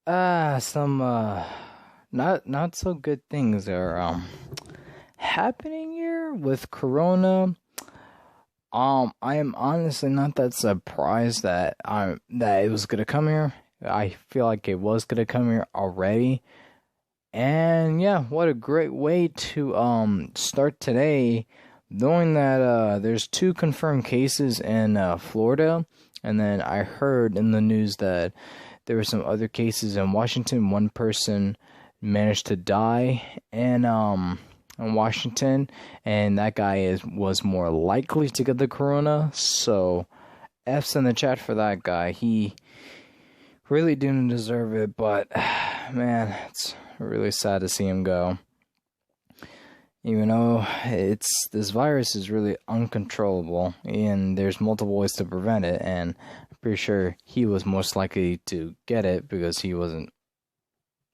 Some not so good things are happening here with Corona. I am honestly not that surprised that it was gonna come here. I feel like it was gonna come here already. And yeah, what a great way to start today, knowing that there's two confirmed cases in Florida, and then I heard in the news that there were some other cases in Washington. One person managed to die in Washington, and that guy was more likely to get the corona. So F's in the chat for that guy. He really didn't deserve it, but man, it's really sad to see him go. Even though this virus is really uncontrollable, and there's multiple ways to prevent it, and I'm pretty sure he was most likely to get it because he wasn't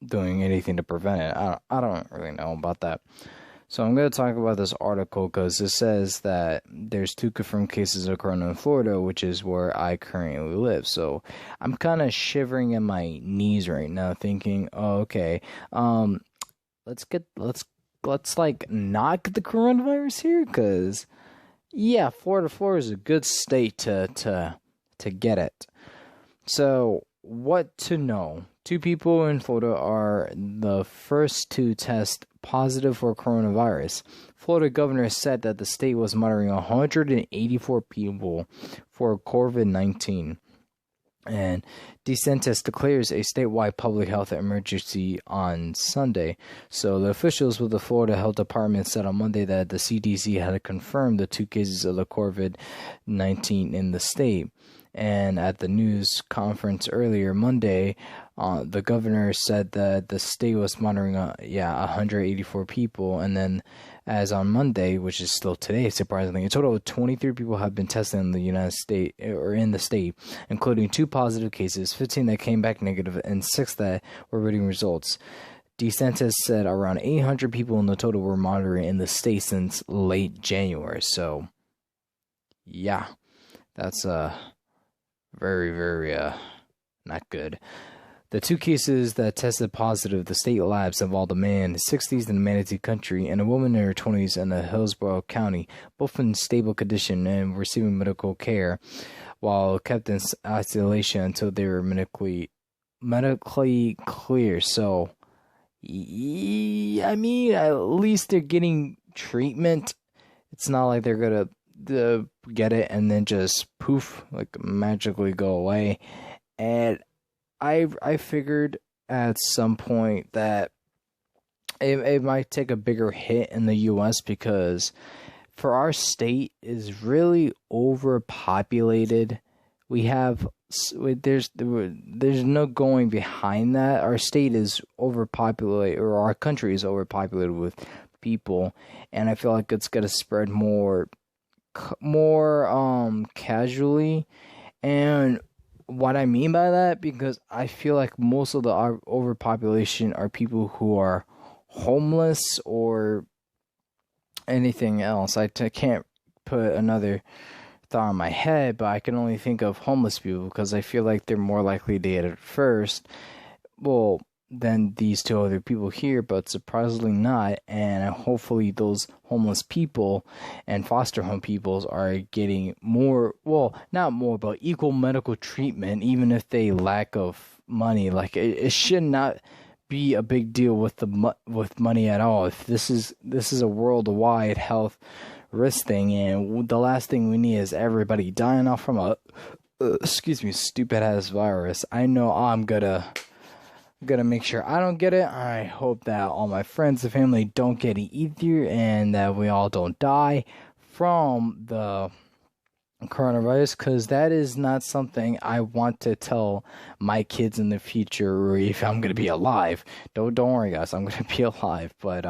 doing anything to prevent it. I don't really know about that. So I'm going to talk about this article because it says that there's two confirmed cases of corona in Florida, which is where I currently live. So I'm kind of shivering in my knees right now, thinking, oh, okay, let's like not get the coronavirus here, because yeah, Florida is a good state to get it. So what to know? Two people in Florida are the first to test positive for coronavirus. Florida governor said that the state was monitoring 184 people for COVID-19. And DeSantis declares a statewide public health emergency on Sunday. So the officials with the Florida Health Department said on Monday that the CDC had confirmed the two cases of the COVID-19 in the state. And at the news conference earlier Monday, the governor said that the state was monitoring 184 people. And then as on Monday, which is still today, surprisingly, a total of 23 people have been tested in the United States, or in the state, including 2 positive cases, 15 that came back negative, and 6 that were reading results. DeSantis said around 800 people in the total were monitoring in the state since late January. So, yeah, that's very, very not good. The 2 cases that tested positive, the state labs involved a man in his 60s in Manatee County and a woman in her 20s in Hillsborough County, both in stable condition and receiving medical care, while kept in isolation until they were medically clear. So, I mean, at least they're getting treatment. It's not like they're gonna get it and then just poof, like magically go away. And I figured at some point that it might take a bigger hit in the U.S. because for our state is really overpopulated. There's no going behind that. Our state is overpopulated, or our country is overpopulated with people, and I feel like it's gonna spread more casually. And what I mean by that, because I feel like most of the overpopulation are people who are homeless or anything else. I can't put another thought in my head, but I can only think of homeless people because I feel like they're more likely to get it first. Well, than these 2 other people here, but surprisingly not. And hopefully those homeless people and foster home peoples are getting more, well, not more, but equal medical treatment, even if they lack of money. Like it should not be a big deal with with money at all. If this is a worldwide health risk thing, and the last thing we need is everybody dying off from a stupid ass virus. I know I'm gonna make sure I don't get it. I hope that all my friends and family don't get it either, and that we all don't die from the coronavirus, because that is not something I want to tell my kids in the future, or if I'm gonna be alive. Don't worry, guys, I'm gonna be alive. But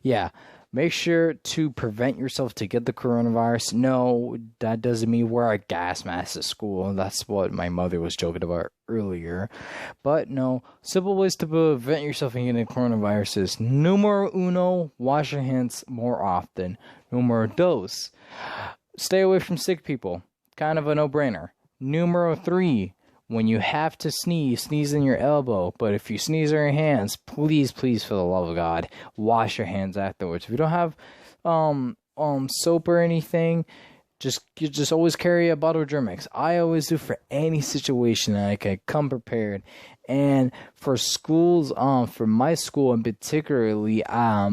yeah. Make sure to prevent yourself to get the coronavirus. No, that doesn't mean wear a gas mask at school. That's what my mother was joking about earlier. But no, simple ways to prevent yourself from getting coronavirus is numero uno, wash your hands more often. Numero dos, stay away from sick people. Kind of a no-brainer. Numero 3, when you have to sneeze, sneeze in your elbow. But if you sneeze on your hands, please, please, for the love of God, wash your hands afterwards. If you don't have soap or anything, you just always carry a bottle of Germ-X. I always do for any situation that I can come prepared. And for schools, for my school in particularly,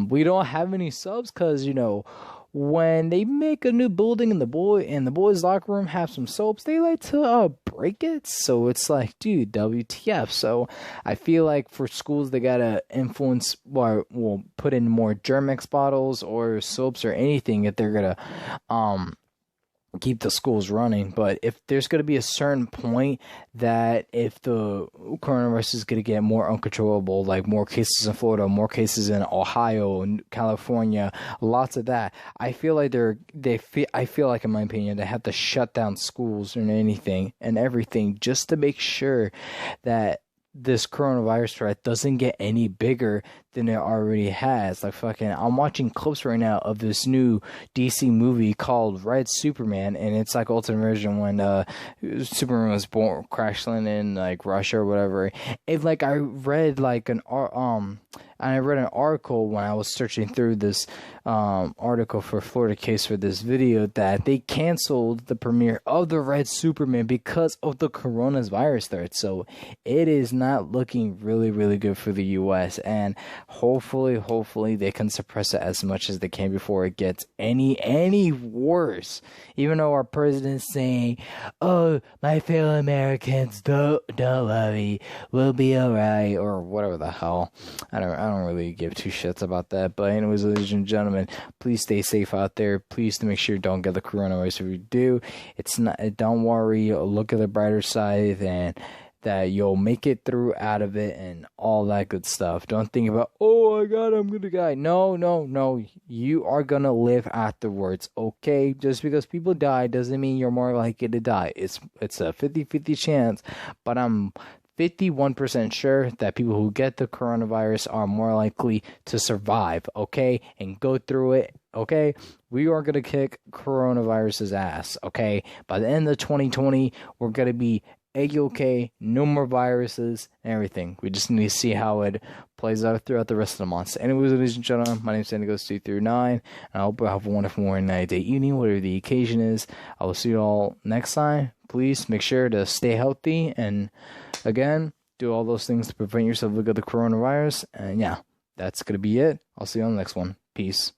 we don't have any subs because, you know, when they make a new building and the boys' locker room have some soaps, they like to break it. So it's like, dude, WTF. So I feel like for schools, they gotta influence, or well, put in more Germ-X bottles or soaps or anything if they're gonna keep the schools running. But if there's going to be a certain point that if the coronavirus is going to get more uncontrollable, like more cases in Florida, more cases in Ohio and California, lots of that, I feel like I feel like, in my opinion, they have to shut down schools and anything and everything just to make sure that this coronavirus threat doesn't get any bigger than it already has. Like, fucking, I'm watching clips right now of this new DC movie called Red Superman, and it's like ultimate version when Superman was born, crash landing in like Russia or whatever. It, like, I read like I read an article when I was searching through this article for Florida Case for this video that they canceled the premiere of the Red Superman because of the coronavirus threat. So it is not looking really, really good for the U.S. And hopefully they can suppress it as much as they can before it gets any worse. Even though our president's saying, "Oh, my fellow Americans, don't worry, we'll be alright," or whatever the hell. I don't really give two shits about that. But anyways, ladies and gentlemen, please stay safe out there. Please to make sure you don't get the coronavirus. If you do, it's not. Don't worry. Look at the brighter side and that you'll make it through out of it and all that good stuff. Don't think about, oh my God, I'm gonna die. No. You are gonna live afterwards, okay? Just because people die doesn't mean you're more likely to die. It's a 50-50 chance, but I'm 51% sure that people who get the coronavirus are more likely to survive, okay? And go through it, okay? We are gonna kick coronavirus's ass, okay? By the end of 2020, we're gonna be A-okay, no more viruses and everything. We just need to see how it plays out throughout the rest of the months. Anyways, ladies and gentlemen, my name is Sandigos239, and I hope you have a wonderful morning, night, day, evening, whatever the occasion is. I will see you all next time. Please make sure to stay healthy, and again, do all those things to prevent yourself from the coronavirus. And yeah, that's going to be it. I'll see you on the next one. Peace.